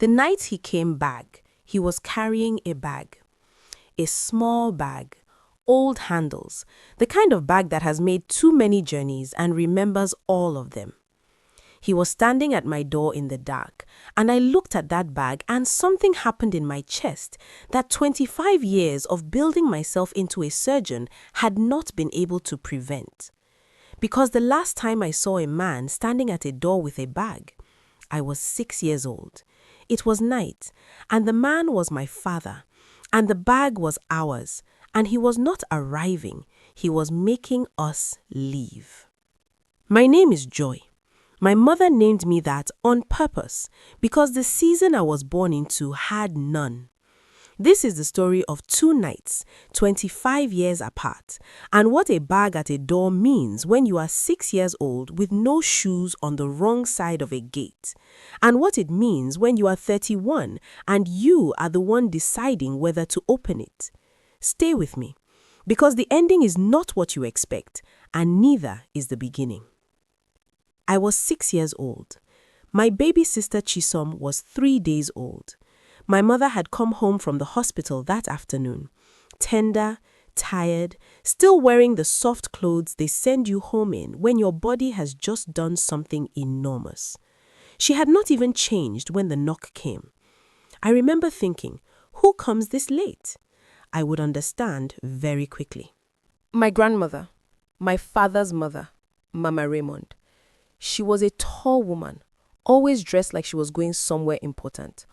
The night he came back, he was carrying a bag. A small bag, old handles, the kind of bag that has made too many journeys and remembers all of them. He was standing at my door in the dark, and I looked at that bag and something happened in my chest that 25 years of building myself into a surgeon had not been able to prevent. Because the last time I saw a man standing at a door with a bag, I was 6 years old. It was night, and the man was my father, and the bag was ours, and he was not arriving, he was making us leave. My name is Joy. My mother named me that on purpose because the season I was born into had none. This is the story of two nights, 25 years apart, and what a bag at a door means when you are 6 years old with no shoes on the wrong side of a gate, and what it means when you are 31 and you are the one deciding whether to open it. Stay with me, because the ending is not what you expect, and neither is the beginning. I was 6 years old. My baby sister Chisom was 3 days old. My mother had come home from the hospital that afternoon, tender, tired, still wearing the soft clothes they send you home in when your body has just done something enormous. She had not even changed when the knock came. I remember thinking, who comes this late? I would understand very quickly. My grandmother, my father's mother, Mama Raymond. She was a tall woman, always dressed like she was going somewhere important,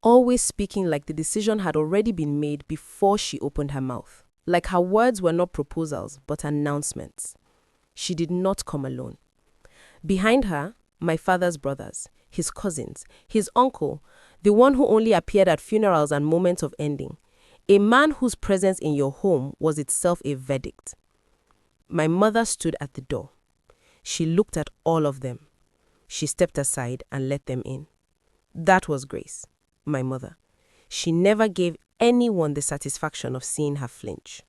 always speaking like the decision had already been made before she opened her mouth, like her words were not proposals but announcements. She did not come alone. Behind her, my father's brothers, his cousins, his uncle, the one who only appeared at funerals and moments of ending, a man whose presence in your home was itself a verdict. My mother stood at the door. She looked at all of them. She stepped aside and let them in. That was Grace, my mother. She never gave anyone the satisfaction of seeing her flinch.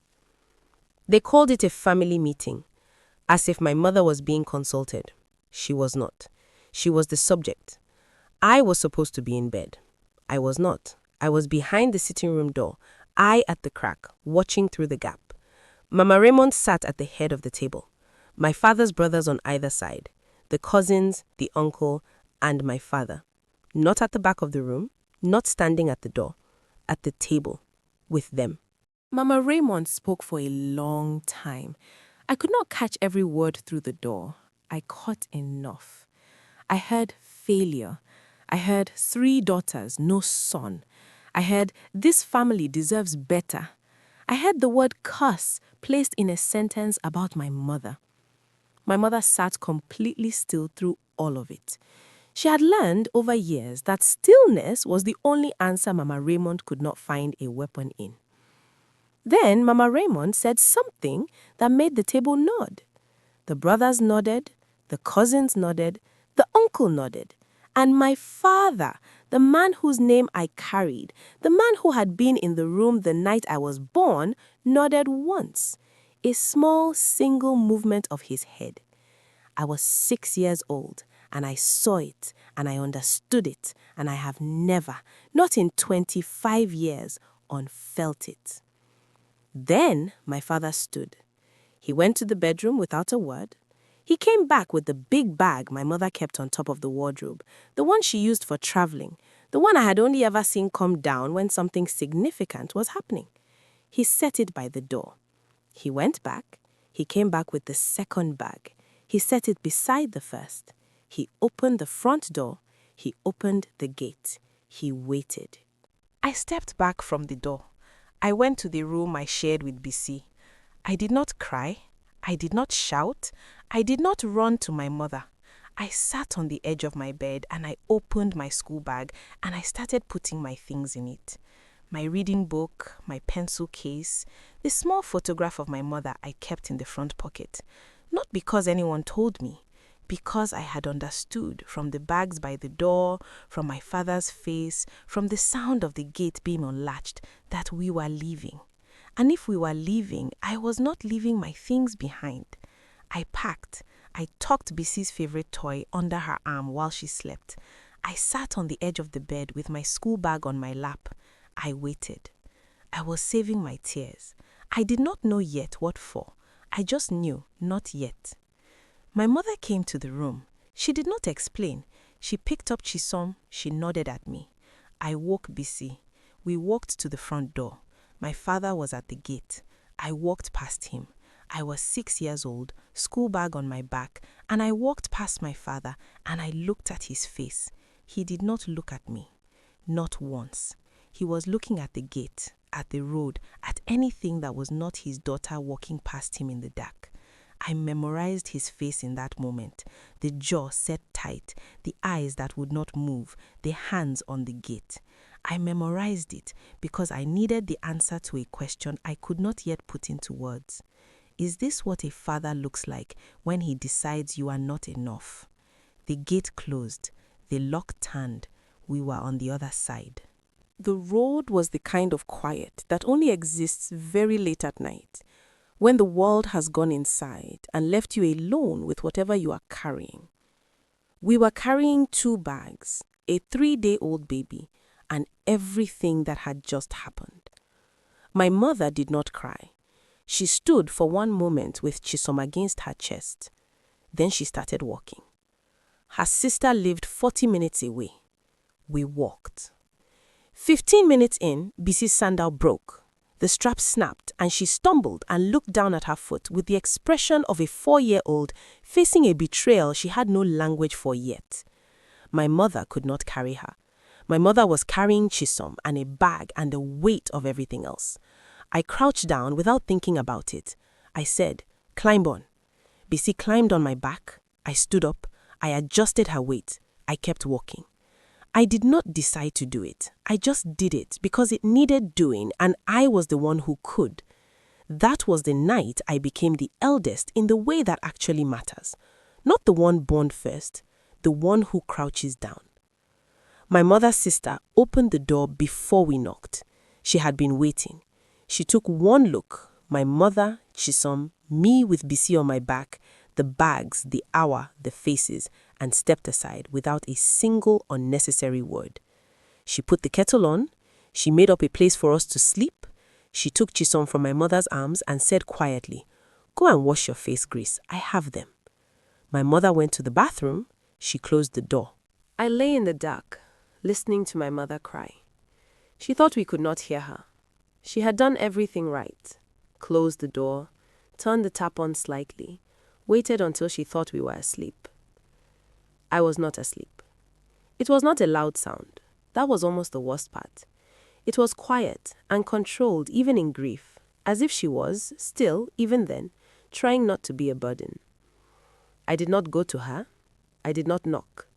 They called it a family meeting, as if my mother was being consulted. She was not. She was the subject. I was supposed to be in bed. I was not. I was behind the sitting room door, eye at the crack, watching through the gap. Mama Raymond sat at the head of the table. My father's brothers on either side, the cousins, the uncle, and my father. Not at the back of the room, not standing at the door, at the table, with them. Mama Raymond spoke for a long time. I could not catch every word through the door. I caught enough. I heard failure. I heard 3 daughters, no son. I heard this family deserves better. I heard the word curse placed in a sentence about my mother. My mother sat completely still through all of it. She had learned over years that stillness was the only answer Mama Raymond could not find a weapon in. Then Mama Raymond said something that made the table nod. The brothers nodded, the cousins nodded, the uncle nodded, and my father, the man whose name I carried, the man who had been in the room the night I was born, nodded once. A small single movement of his head. I was 6 years old, and I saw it, and I understood it, and I have never, not in 25 years, unfelt it. Then my father stood. He went to the bedroom without a word. He came back with the big bag my mother kept on top of the wardrobe, the one she used for traveling, the one I had only ever seen come down when something significant was happening. He set it by the door. He went back. He came back with the second bag. He set it beside the first. He opened the front door. He opened the gate. He waited. I stepped back from the door. I went to the room I shared with BC. I did not cry. I did not shout. I did not run to my mother. I sat on the edge of my bed and I opened my school bag and I started putting my things in it. My reading book, my pencil case, the small photograph of my mother I kept in the front pocket. Not because anyone told me, because I had understood from the bags by the door, from my father's face, from the sound of the gate being unlatched, that we were leaving. And if we were leaving, I was not leaving my things behind. I packed. I tucked BC's favorite toy under her arm while she slept. I sat on the edge of the bed with my school bag on my lap. I waited. I was saving my tears. I did not know yet what for. I just knew, not yet. My mother came to the room. She did not explain. She picked up Chisom. She nodded at me. I woke Bisi. We walked to the front door. My father was at the gate. I walked past him. I was 6 years old, school bag on my back, and I walked past my father and I looked at his face. He did not look at me. Not once. He was looking at the gate, at the road, at anything that was not his daughter walking past him in the dark. I memorized his face in that moment, the jaw set tight, the eyes that would not move, the hands on the gate. I memorized it because I needed the answer to a question I could not yet put into words. Is this what a father looks like when he decides you are not enough? The gate closed, the lock turned, we were on the other side. The road was the kind of quiet that only exists very late at night, when the world has gone inside and left you alone with whatever you are carrying. We were carrying 2 bags, a 3-day-old baby, and everything that had just happened. My mother did not cry. She stood for one moment with Chisom against her chest. Then she started walking. Her sister lived 40 minutes away. We walked. 15 minutes in, Bisi's sandal broke. The strap snapped and she stumbled and looked down at her foot with the expression of a 4-year-old facing a betrayal she had no language for yet. My mother could not carry her. My mother was carrying Chisom and a bag and the weight of everything else. I crouched down without thinking about it. I said, "Climb on." Bisi climbed on my back. I stood up. I adjusted her weight. I kept walking. I did not decide to do it. I just did it because it needed doing and I was the one who could. That was the night I became the eldest in the way that actually matters. Not the one born first, the one who crouches down. My mother's sister opened the door before we knocked. She had been waiting. She took one look, my mother, Chisom, me with Bisi on my back, the bags, the hour, the faces, and stepped aside without a single unnecessary word. She put the kettle on. She made up a place for us to sleep. She took Chisom from my mother's arms and said quietly, "Go and wash your face, Grace. I have them." My mother went to the bathroom. She closed the door. I lay in the dark, listening to my mother cry. She thought we could not hear her. She had done everything right. Closed the door, turned the tap on slightly, waited until she thought we were asleep. I was not asleep. It was not a loud sound. That was almost the worst part. It was quiet and controlled even in grief, as if she was, still, even then, trying not to be a burden. I did not go to her. I did not knock.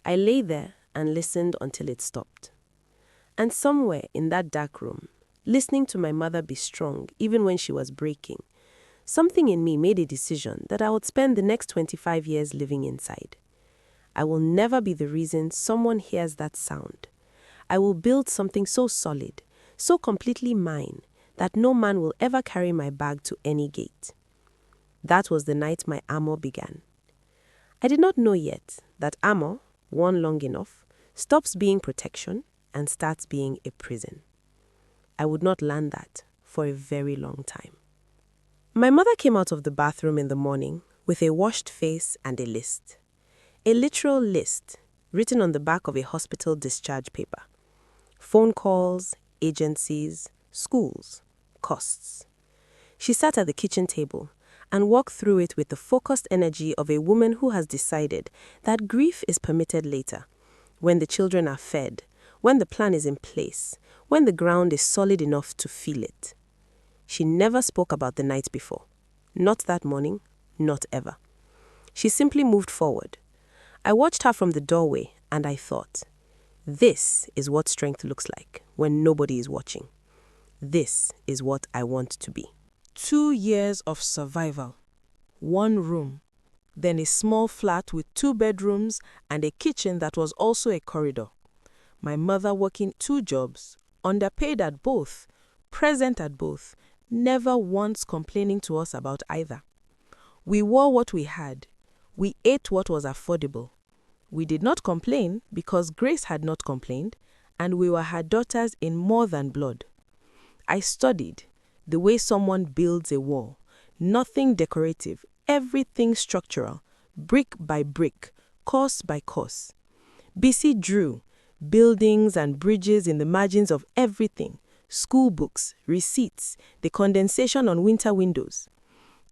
I lay there and listened until it stopped. And somewhere in that dark room, listening to my mother be strong even when she was breaking, something in me made a decision that I would spend the next 25 years living inside. I will never be the reason someone hears that sound. I will build something so solid, so completely mine, that no man will ever carry my bag to any gate. That was the night my armor began. I did not know yet that armor, worn long enough, stops being protection and starts being a prison. I would not learn that for a very long time. My mother came out of the bathroom in the morning with a washed face and a list. A literal list written on the back of a hospital discharge paper. Phone calls, agencies, schools, costs. She sat at the kitchen table and walked through it with the focused energy of a woman who has decided that grief is permitted later, when the children are fed, when the plan is in place, when the ground is solid enough to feel it. She never spoke about the night before. Not that morning, not ever. She simply moved forward. I watched her from the doorway and I thought, this is what strength looks like when nobody is watching. This is what I want to be. 2 years of survival. 1 room. Then a small flat with 2 bedrooms and a kitchen that was also a corridor. My mother working 2 jobs, underpaid at both, present at both, never once complaining to us about either. We wore what we had. We ate what was affordable. We did not complain because Grace had not complained, and we were her daughters in more than blood. I studied the way someone builds a wall. Nothing decorative, everything structural, brick by brick, course by course. BC drew buildings and bridges in the margins of everything, school books, receipts, the condensation on winter windows.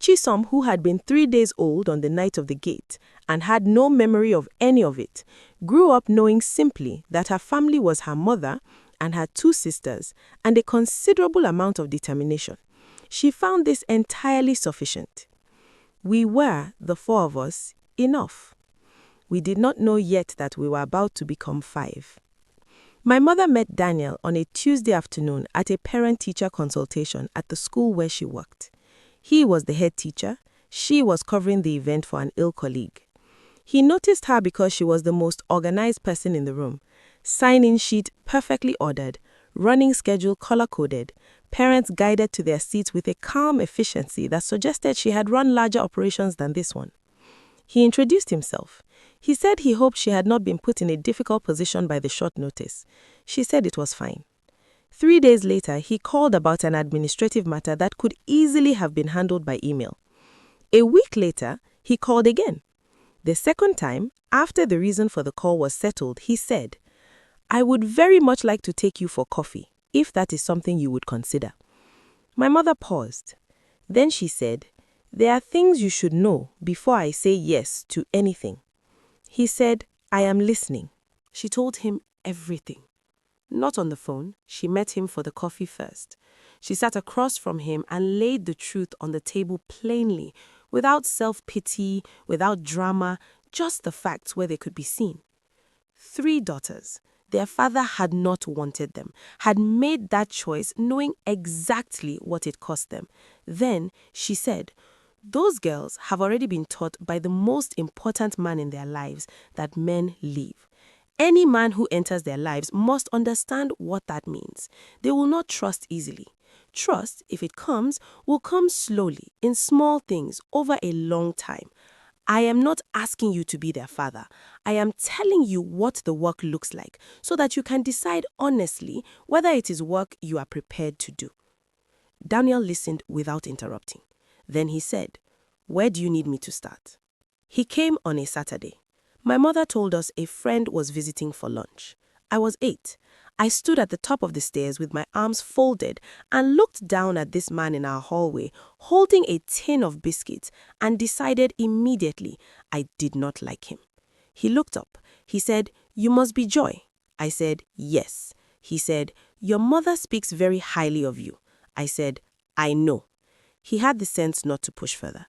Chisom, who had been 3 days old on the night of the gate and had no memory of any of it, grew up knowing simply that her family was her mother and her 2 sisters and a considerable amount of determination. She found this entirely sufficient. We were, the 4 of us, enough. We did not know yet that we were about to become 5. My mother met Daniel on a Tuesday afternoon at a parent-teacher consultation at the school where she worked. He was the head teacher. She was covering the event for an ill colleague. He noticed her because she was the most organized person in the room. Sign-in sheet perfectly ordered, running schedule color-coded, parents guided to their seats with a calm efficiency that suggested she had run larger operations than this one. He introduced himself. He said he hoped she had not been put in a difficult position by the short notice. She said it was fine. 3 days later, he called about an administrative matter that could easily have been handled by email. A week later, he called again. The second time, after the reason for the call was settled, he said, "I would very much like to take you for coffee, if that is something you would consider." My mother paused. Then she said, "There are things you should know before I say yes to anything." He said, "I am listening." She told him everything. Not on the phone, she met him for the coffee first. She sat across from him and laid the truth on the table plainly, without self-pity, without drama, just the facts where they could be seen. 3 daughters. Their father had not wanted them, had made that choice knowing exactly what it cost them. Then she said, "Those girls have already been taught by the most important man in their lives that men leave. Any man who enters their lives must understand what that means. They will not trust easily. Trust, if it comes, will come slowly, in small things, over a long time. I am not asking you to be their father. I am telling you what the work looks like so that you can decide honestly whether it is work you are prepared to do." Daniel listened without interrupting. Then he said, "Where do you need me to start?" He came on a Saturday. My mother told us a friend was visiting for lunch. I was 8. I stood at the top of the stairs with my arms folded and looked down at this man in our hallway holding a tin of biscuits and decided immediately I did not like him. He looked up. He said, "You must be Joy." I said, "Yes." He said, "Your mother speaks very highly of you." I said, "I know." He had the sense not to push further.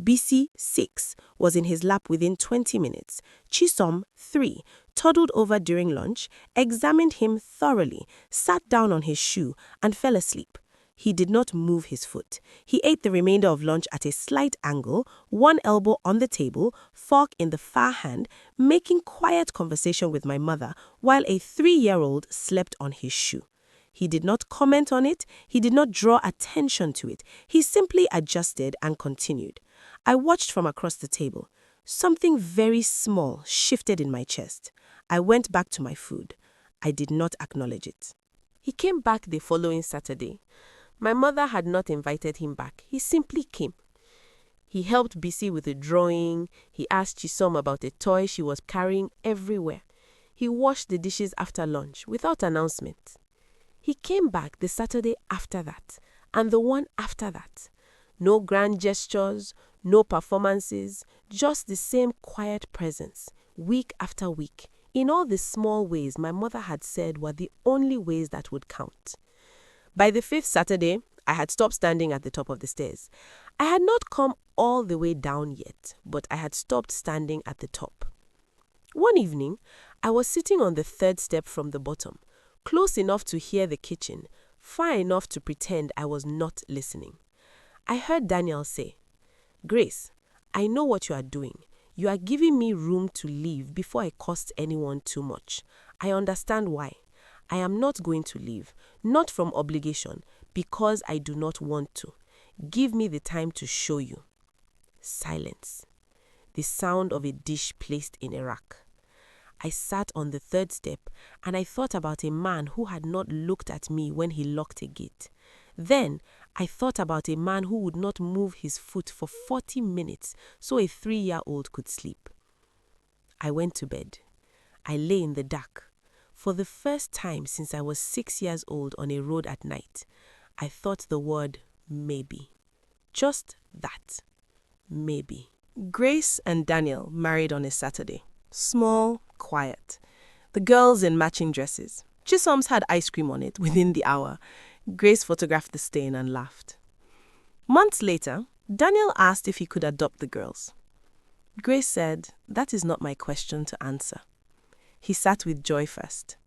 BC, 6, was in his lap within 20 minutes. Chisom, 3, toddled over during lunch, examined him thoroughly, sat down on his shoe, and fell asleep. He did not move his foot. He ate the remainder of lunch at a slight angle, one elbow on the table, fork in the far hand, making quiet conversation with my mother, while a 3-year-old slept on his shoe. He did not comment on it. He did not draw attention to it. He simply adjusted and continued. I watched from across the table. Something very small shifted in my chest. I went back to my food. I did not acknowledge it. He came back the following Saturday. My mother had not invited him back. He simply came. He helped BC with the drawing. He asked Chisom about a toy she was carrying everywhere. He washed the dishes after lunch without announcement. He came back the Saturday after that, and the one after that. No grand gestures, no performances, just the same quiet presence, week after week, in all the small ways my mother had said were the only ways that would count. By the 5th Saturday, I had stopped standing at the top of the stairs. I had not come all the way down yet, but I had stopped standing at the top. One evening, I was sitting on the 3rd step from the bottom, close enough to hear the kitchen, far enough to pretend I was not listening. I heard Daniel say, "Grace, I know what you are doing. You are giving me room to leave before I cost anyone too much. I understand why. I am not going to leave, not from obligation, because I do not want to. Give me the time to show you." Silence. The sound of a dish placed in a rack. I sat on the third step and I thought about a man who had not looked at me when he locked a gate. Then I thought about a man who would not move his foot for 40 minutes so a 3-year-old could sleep. I went to bed. I lay in the dark. For the first time since I was 6 years old on a road at night, I thought the word maybe. Just that. Maybe. Grace and Daniel married on a Saturday. Small, quiet. The girls in matching dresses. Chisholm's had ice cream on it within the hour. Grace photographed the stain and laughed. Months later, Daniel asked if he could adopt the girls. Grace said, "That is not my question to answer." He sat with Joy first.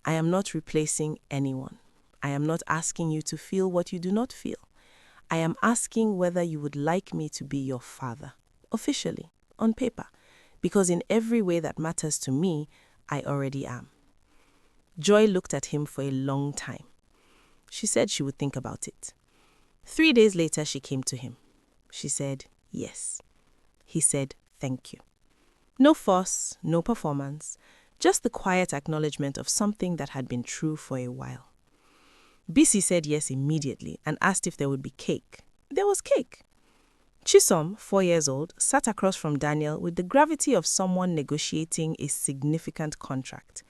"I am not replacing anyone. I am not asking you to feel what you do not feel. I am asking whether you would like me to be your father, officially, on paper, because in every way that matters to me, I already am." Joy looked at him for a long time. She said she would think about it. 3 days later, she came to him. She said, "Yes." He said, "Thank you." No fuss, no performance, just the quiet acknowledgement of something that had been true for a while. Bisi said yes immediately and asked if there would be cake. There was cake. Chisom, 4 years old, sat across from Daniel with the gravity of someone negotiating a significant contract.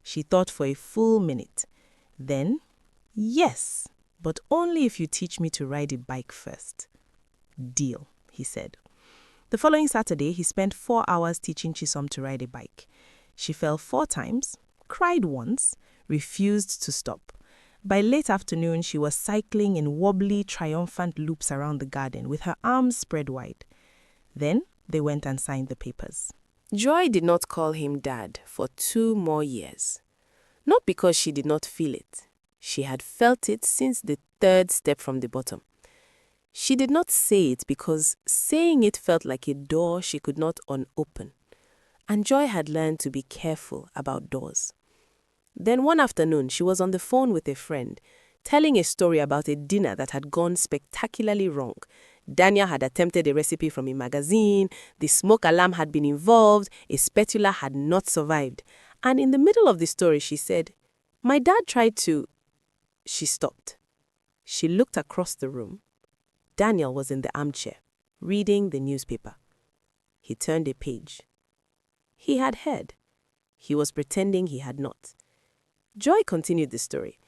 She thought for a full minute. Then, "Yes, but only if you teach me to ride a bike first." "Deal," he said. The following Saturday, he spent 4 hours teaching Chisom to ride a bike. She fell 4 times, cried once, refused to stop. By late afternoon, she was cycling in wobbly, triumphant loops around the garden with her arms spread wide. Then they went and signed the papers. Joy did not call him Dad for 2 more years. Not because she did not feel it. She had felt it since the 3rd step from the bottom. She did not say it because saying it felt like a door she could not unopen. And Joy had learned to be careful about doors. Then one afternoon, she was on the phone with a friend, telling a story about a dinner that had gone spectacularly wrong. Daniel had attempted a recipe from a magazine, the smoke alarm had been involved, a spatula had not survived. And in the middle of the story, she said, "My dad tried to..." She stopped. She looked across the room. Daniel was in the armchair, reading the newspaper. He turned a page. He had heard. He was pretending he had not. Joy continued the story.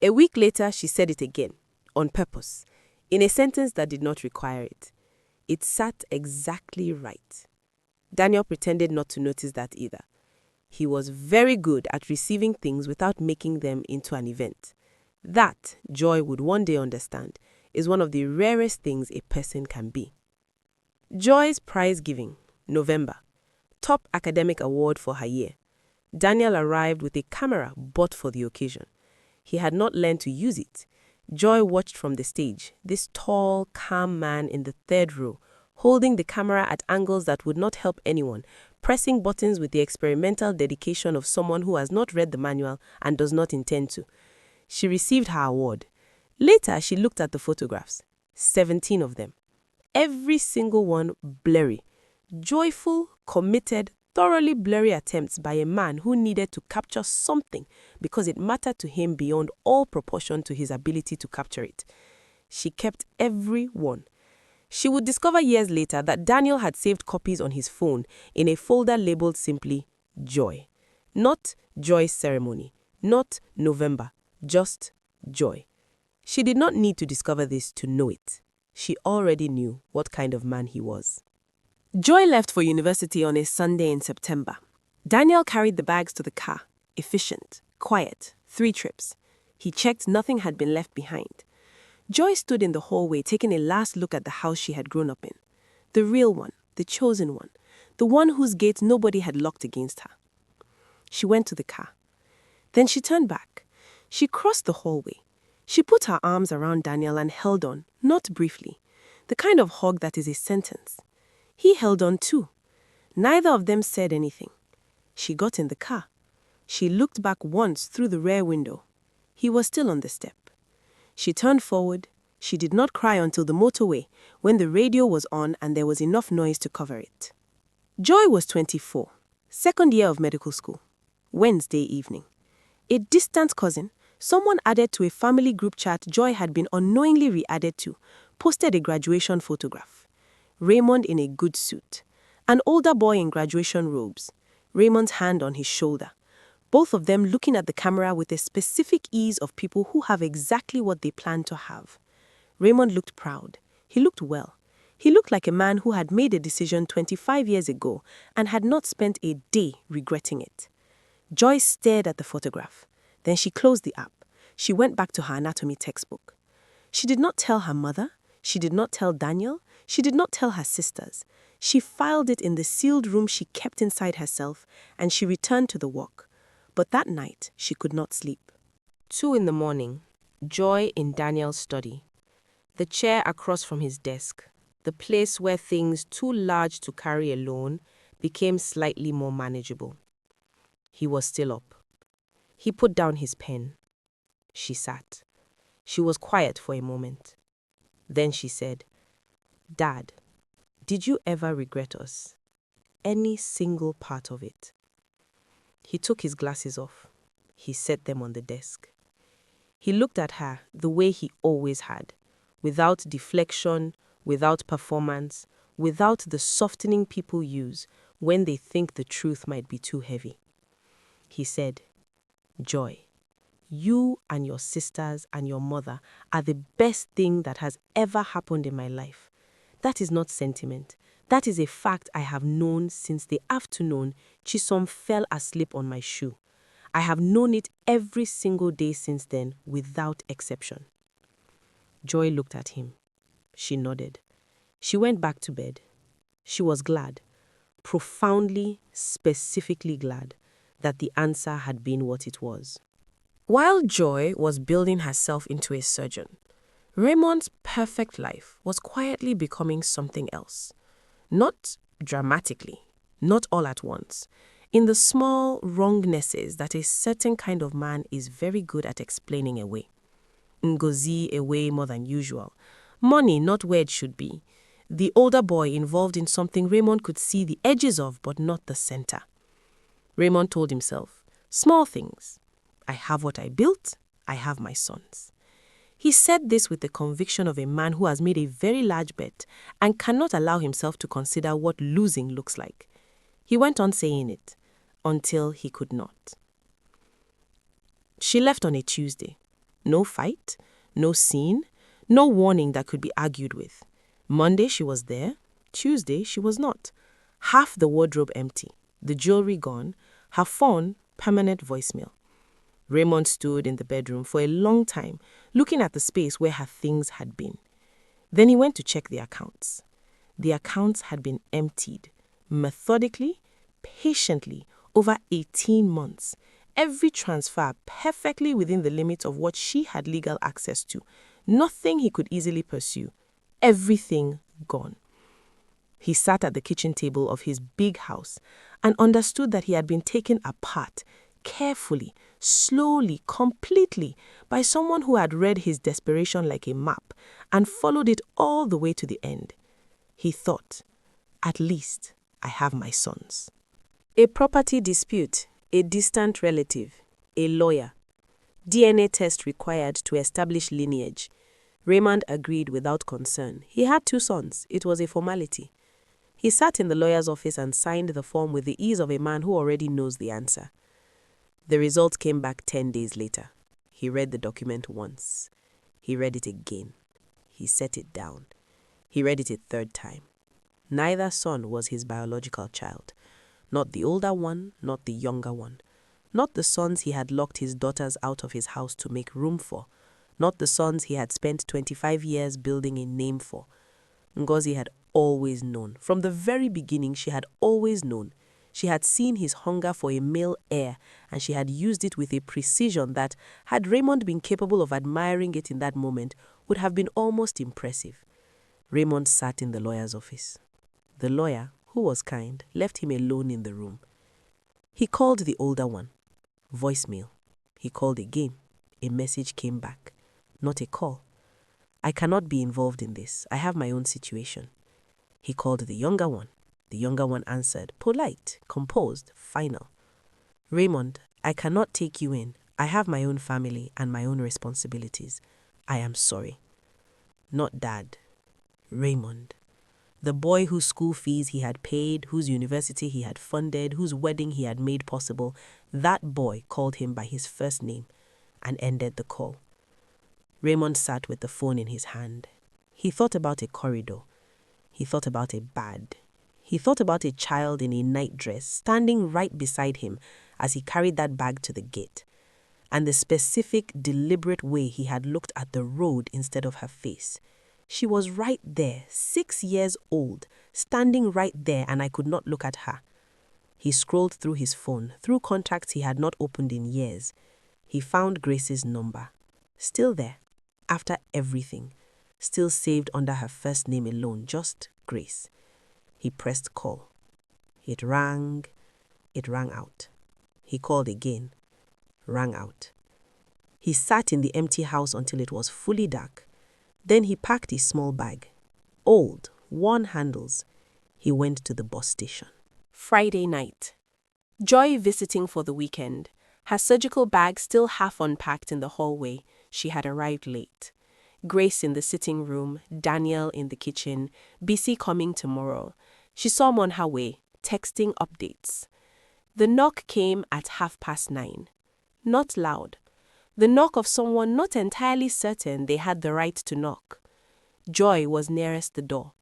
A week later, she said it again, on purpose, in a sentence that did not require it. It sat exactly right. Daniel pretended not to notice that either. He was very good at receiving things without making them into an event. That, Joy would one day understand, is one of the rarest things a person can be. Joy's prize giving, November. Top academic award for her year. Daniel arrived with a camera bought for the occasion. He had not learned to use it. Joy watched from the stage, this tall, calm man in the 3rd row, holding the camera at angles that would not help anyone, pressing buttons with the experimental dedication of someone who has not read the manual and does not intend to. She received her award. Later, she looked at the photographs, 17 of them. Every single one blurry. Joyful, committed, thoroughly blurry attempts by a man who needed to capture something because it mattered to him beyond all proportion to his ability to capture it. She kept every one. She would discover years later that Daniel had saved copies on his phone in a folder labeled simply Joy. Not Joy's ceremony, not November, just Joy. She did not need to discover this to know it. She already knew what kind of man he was. Joy left for university on a Sunday in September. Daniel carried the bags to the car, efficient, quiet, 3 trips. He checked nothing had been left behind. Joy stood in the hallway taking a last look at the house she had grown up in. The real one, the chosen one, the one whose gate nobody had locked against her. She went to the car. Then she turned back. She crossed the hallway. She put her arms around Daniel and held on, not briefly, the kind of hug that is a sentence. He held on too. Neither of them said anything. She got in the car. She looked back once through the rear window. He was still on the step. She turned forward. She did not cry until the motorway, when the radio was on and there was enough noise to cover it. Joy was 24. Second year of medical school. Wednesday evening. A distant cousin, someone added to a family group chat Joy had been unknowingly re-added to, posted a graduation photograph. Raymond in a good suit. An older boy in graduation robes. Raymond's hand on his shoulder. Both of them looking at the camera with a specific ease of people who have exactly what they plan to have. Raymond looked proud. He looked well. He looked like a man who had made a decision 25 years ago and had not spent a day regretting it. Joy stared at the photograph. Then she closed the app. She went back to her anatomy textbook. She did not tell her mother. She did not tell Daniel. She did not tell her sisters. She filed it in the sealed room she kept inside herself, and she returned to the work. But that night, she could not sleep. 2 a.m, Joy in Daniel's study. The chair across from his desk, the place where things too large to carry alone became slightly more manageable. He was still up. He put down his pen. She sat. She was quiet for a moment. Then she said, "Dad, did you ever regret us? Any single part of it?" He took his glasses off. He set them on the desk. He looked at her the way he always had, without deflection, without performance, without the softening people use when they think the truth might be too heavy. He said, "Joy, you and your sisters and your mother are the best thing that has ever happened in my life. That is not sentiment. That is a fact I have known since the afternoon Chisom fell asleep on my shoe. I have known it every single day since then, without exception." Joy looked at him. She nodded. She went back to bed. She was glad, profoundly, specifically glad, that the answer had been what it was. While Joy was building herself into a surgeon, Raymond's perfect life was quietly becoming something else. Not dramatically, not all at once, in the small wrongnesses that a certain kind of man is very good at explaining away. Ngozi away more than usual. Money not where it should be. The older boy involved in something Raymond could see the edges of but not the center. Raymond told himself, small things. I have what I built, I have my sons. He said this with the conviction of a man who has made a very large bet and cannot allow himself to consider what losing looks like. He went on saying it until he could not. She left on a Tuesday. No fight, no scene, no warning that could be argued with. Monday she was there, Tuesday she was not. Half the wardrobe empty, the jewelry gone, her phone permanent voicemail. Raymond stood in the bedroom for a long time, looking at the space where her things had been. Then he went to check the accounts. The accounts had been emptied, methodically, patiently, over 18 months. Every transfer perfectly within the limits of what she had legal access to. Nothing he could easily pursue. Everything gone. He sat at the kitchen table of his big house and understood that he had been taken apart, carefully, slowly, completely, by someone who had read his desperation like a map and followed it all the way to the end. He thought, at least I have my sons. A property dispute, a distant relative, a lawyer. DNA test required to establish lineage. Raymond agreed without concern. He had 2 sons. It was a formality. He sat in the lawyer's office and signed the form with the ease of a man who already knows the answer. The result came back 10 days later. He read the document once. He read it again. He set it down. He read it a 3rd time. Neither son was his biological child. Not the older one, not the younger one. Not the sons he had locked his daughters out of his house to make room for. Not the sons he had spent 25 years building a name for. Ngozi had always known. From the very beginning, she had always known. She had seen his hunger for a male heir, and she had used it with a precision that, had Raymond been capable of admiring it in that moment, would have been almost impressive. Raymond sat in the lawyer's office. The lawyer, who was kind, left him alone in the room. He called the older one. Voicemail. He called again. A message came back. Not a call. I cannot be involved in this. I have my own situation. He called the younger one. The younger one answered, polite, composed, final. Raymond, I cannot take you in. I have my own family and my own responsibilities. I am sorry. Not Dad. Raymond. The boy whose school fees he had paid, whose university he had funded, whose wedding he had made possible, that boy called him by his first name and ended the call. Raymond sat with the phone in his hand. He thought about a corridor. He thought about a bed. He thought about a child in a nightdress standing right beside him as he carried that bag to the gate, and the specific, deliberate way he had looked at the road instead of her face. She was right there, 6 years old, standing right there, and I could not look at her. He scrolled through his phone, through contacts he had not opened in years. He found Grace's number. Still there, after everything. Still saved under her first name alone, just Grace. He pressed call. It rang out. He called again. Rang out. He sat in the empty house until it was fully dark. Then he packed his small bag. Old, worn handles. He went to the bus station. Friday night. Joy visiting for the weekend. Her surgical bag still half unpacked in the hallway. She had arrived late. Grace in the sitting room, Daniel in the kitchen, busy coming tomorrow. She saw him on her way, texting updates. The knock came at 9:30. Not loud. The knock of someone not entirely certain they had the right to knock. Joy was nearest the door.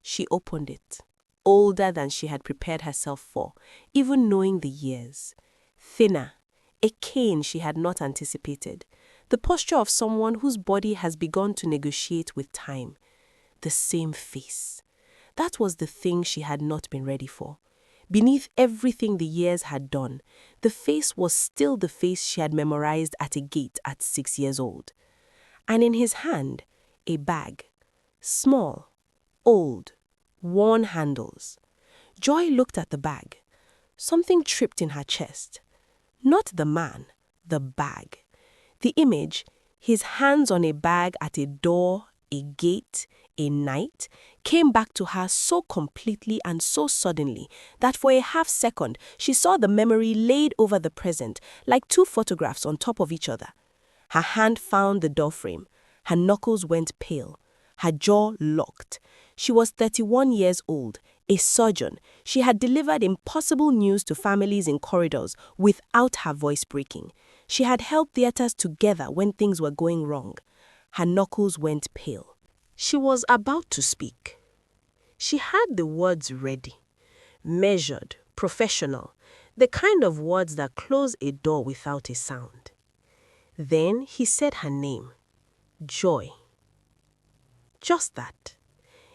She opened it. Older than she had prepared herself for, even knowing the years. Thinner. A cane she had not anticipated. The posture of someone whose body has begun to negotiate with time. The same face. That was the thing she had not been ready for. Beneath everything the years had done, the face was still the face she had memorized at a gate at 6 years old. And in his hand, a bag. Small, old, worn handles. Joy looked at the bag. Something tripped in her chest. Not the man, the bag. The image, his hands on a bag at a door, a gate, a night, came back to her so completely and so suddenly that for a half second she saw the memory laid over the present like 2 photographs on top of each other. Her hand found the doorframe. Her knuckles went pale. Her jaw locked. She was 31 years old, a surgeon. She had delivered impossible news to families in corridors without her voice breaking. She had held theaters together when things were going wrong. Her knuckles went pale. She was about to speak. She had the words ready, measured, professional, the kind of words that close a door without a sound. Then he said her name, Joy. Just that,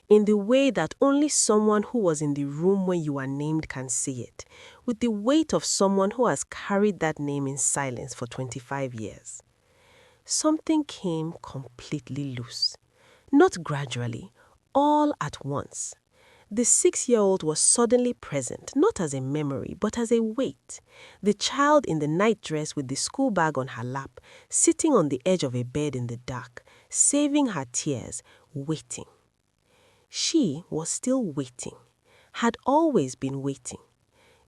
in the way that only someone who was in the room when you are named can say it, with the weight of someone who has carried that name in silence for 25 years. Something came completely loose. Not gradually, all at once. The 6-year-old was suddenly present, not as a memory, but as a weight. The child in the nightdress with the school bag on her lap, sitting on the edge of a bed in the dark, saving her tears, waiting. She was still waiting, had always been waiting.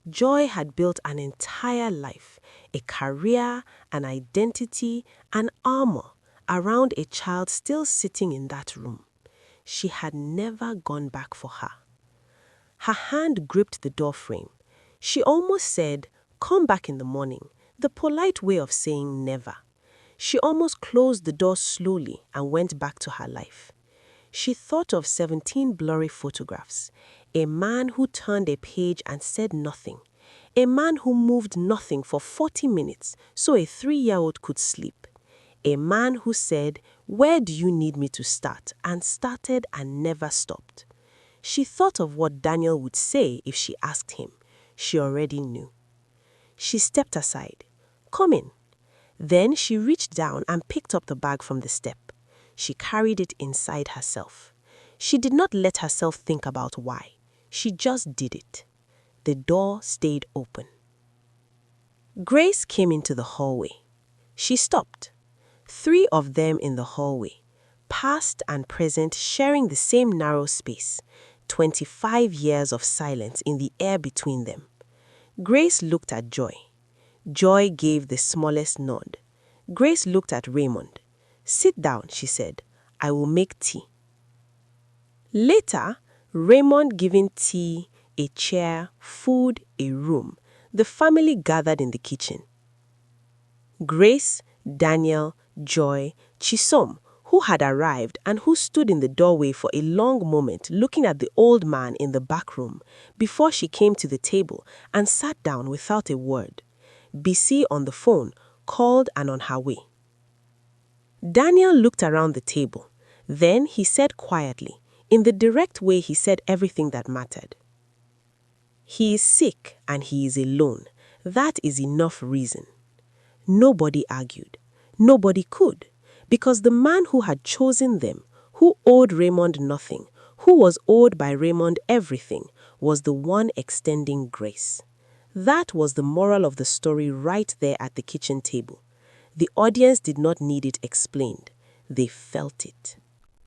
Joy had built an entire life, a career, an identity, an armor around a child still sitting in that room. She had never gone back for her. Her hand gripped the doorframe. She almost said, "Come back in the morning," the polite way of saying never. She almost closed the door slowly and went back to her life. She thought of 17 blurry photographs, a man who turned a page and said nothing, a man who moved nothing for 40 minutes so a 3-year-old could sleep, a man who said, "Where do you need me to start?" and started and never stopped. She thought of what Daniel would say if she asked him. She already knew. She stepped aside. "Come in." Then she reached down and picked up the bag from the step. She carried it inside herself. She did not let herself think about why. She just did it. The door stayed open. Grace came into the hallway. She stopped. 3 of them in the hallway, past and present sharing the same narrow space, 25 years of silence in the air between them. Grace looked at Joy. Joy gave the smallest nod. Grace looked at Raymond. "Sit down," she said. "I will make tea." Later, Raymond giving tea, a chair, food, a room, the family gathered in the kitchen. Grace, Daniel, Joy, Chisom, who had arrived and who stood in the doorway for a long moment looking at the old man in the back room before she came to the table and sat down without a word. BC on the phone, called and on her way. Daniel looked around the table. Then he said quietly, in the direct way he said everything that mattered. "He is sick and he is alone. That is enough reason." Nobody argued. Nobody could. Because the man who had chosen them, who owed Raymond nothing, who was owed by Raymond everything, was the one extending grace. That was the moral of the story right there at the kitchen table. The audience did not need it explained. They felt it.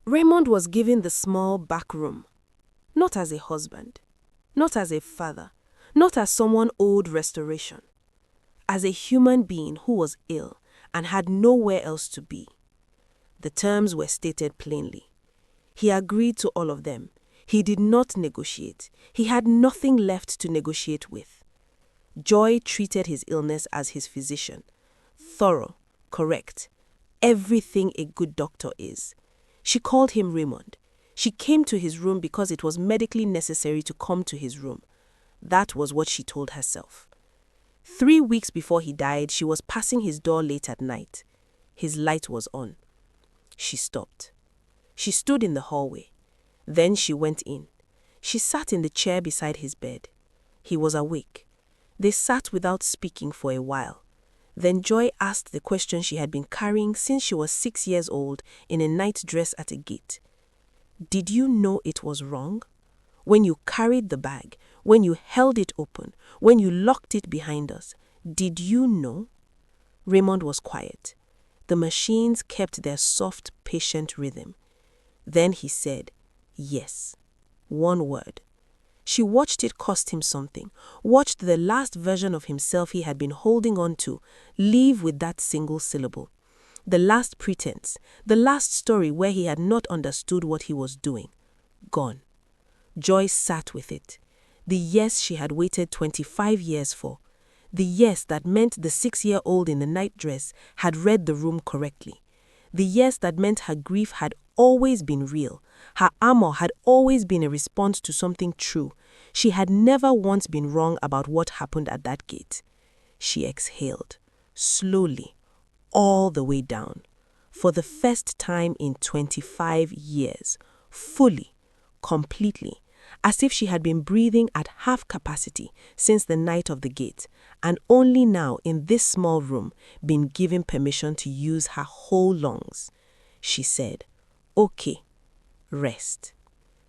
Raymond was given the small back room, not as a husband, not as a father, not as someone owed restoration, as a human being who was ill and had nowhere else to be. The terms were stated plainly. He agreed to all of them. He did not negotiate. He had nothing left to negotiate with. Joy treated his illness as his physician. Thorough, correct, everything a good doctor is. She called him Raymond. She came to his room because it was medically necessary to come to his room. That was what she told herself. 3 weeks before he died, she was passing his door late at night. His light was on. She stopped. She stood in the hallway. Then she went in. She sat in the chair beside his bed. He was awake. They sat without speaking for a while. Then Joy asked the question she had been carrying since she was 6 years old in a night dress at a gate. "Did you know it was wrong? When you carried the bag, when you held it open, when you locked it behind us, did you know?" Raymond was quiet. The machines kept their soft, patient rhythm. Then he said, "Yes." One word. She watched it cost him something, watched the last version of himself he had been holding on to leave with that single syllable. The last pretense, the last story where he had not understood what he was doing. Gone. Joy sat with it. The yes she had waited 25 years for. The yes that meant the 6-year-old in the night dress had read the room correctly. The yes that meant her grief had always been real. Her armor had always been a response to something true. She had never once been wrong about what happened at that gate. She exhaled, slowly, all the way down. For the first time in 25 years, fully, completely, as if she had been breathing at half capacity since the night of the gate, and only now in this small room been given permission to use her whole lungs. She said, "Okay, rest."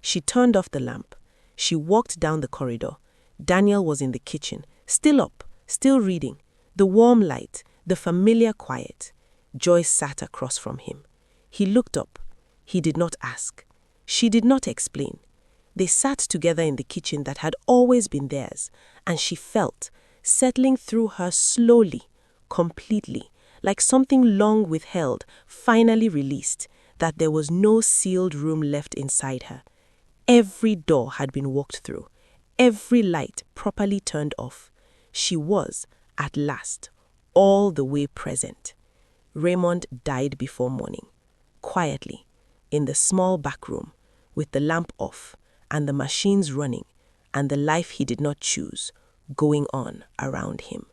She turned off the lamp. She walked down the corridor. Daniel was in the kitchen, still up, still reading. The warm light, the familiar quiet. Joy sat across from him. He looked up. He did not ask. She did not explain. They sat together in the kitchen that had always been theirs, and she felt, settling through her slowly, completely, like something long withheld, finally released, that there was no sealed room left inside her. Every door had been walked through, every light properly turned off. She was, at last, all the way present. Raymond died before morning, quietly, in the small back room, with the lamp off, and the machines running, and the life he did not choose going on around him.